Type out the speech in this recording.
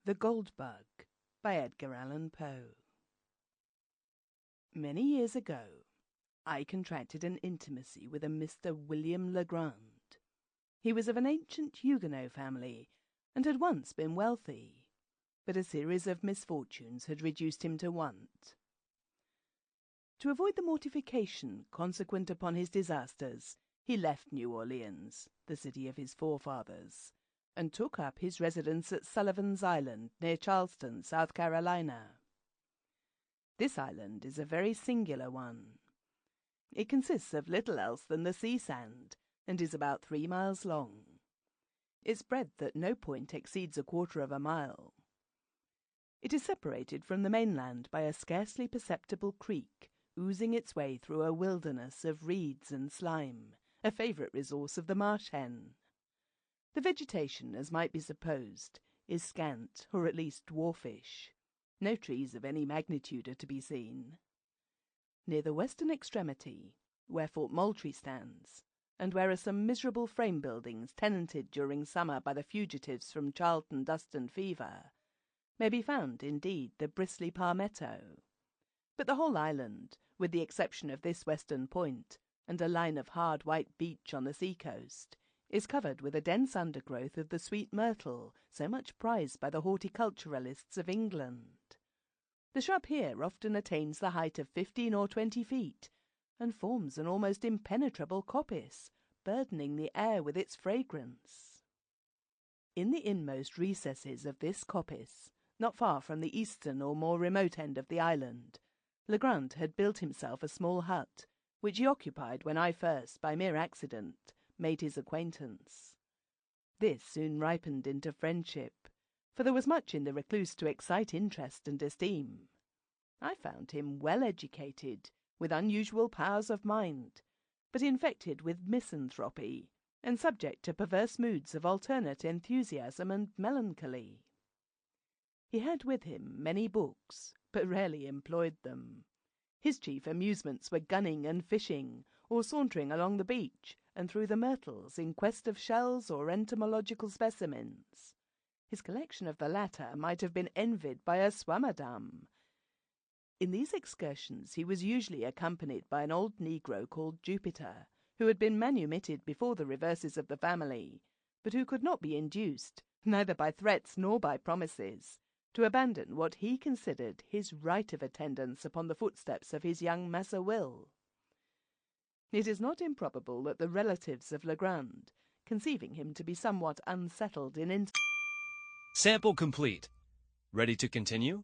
The Gold Bug by Edgar Allan Poe. Many years ago, I contracted an intimacy with a Mr. William Legrand. He was of an ancient Huguenot family, and had once been wealthy, but a series of misfortunes had reduced him to want. To avoid the mortification consequent upon his disasters, he left New Orleans, the city of his forefathers, and took up his residence at Sullivan's Island, near Charleston, South Carolina. This island is a very singular one. It consists of little else than the sea sand, and is about 3 miles long. Its breadth at no point exceeds 1/4 mile. It is separated from the mainland by a scarcely perceptible creek, oozing its way through a wilderness of reeds and slime, a favourite resource of the marsh hen. The vegetation, as might be supposed, is scant, or at least dwarfish. No trees of any magnitude are to be seen. Near the western extremity, where Fort Moultrie stands, and where are some miserable frame buildings tenanted during summer by the fugitives from Charlton dust and fever, may be found, indeed, the bristly palmetto. But the whole island, with the exception of this western point, and a line of hard white beach on the sea-coast, is covered with a dense undergrowth of the sweet myrtle, so much prized by the horticulturalists of England. The shrub here often attains the height of 15 or 20 feet, and forms an almost impenetrable coppice, burdening the air with its fragrance. In the inmost recesses of this coppice, not far from the eastern or more remote end of the island, Legrand had built himself a small hut, which he occupied when I first, by mere accident, made his acquaintance. This soon ripened into friendship, for there was much in the recluse to excite interest and esteem. I found him well educated, with unusual powers of mind, but infected with misanthropy, and subject to perverse moods of alternate enthusiasm and melancholy. He had with him many books, but rarely employed them. His chief amusements were gunning and fishing, or sauntering along the beach and through the myrtles in quest of shells or entomological specimens. His collection of the latter might have been envied by a swammerdam. In these excursions he was usually accompanied by an old negro called Jupiter, who had been manumitted before the reverses of the family, but who could not be induced, neither by threats nor by promises, to abandon what he considered his right of attendance upon the footsteps of his young Massa Will. It is not improbable that the relatives of Legrand, conceiving him to be somewhat unsettled in Sample complete. Ready to continue?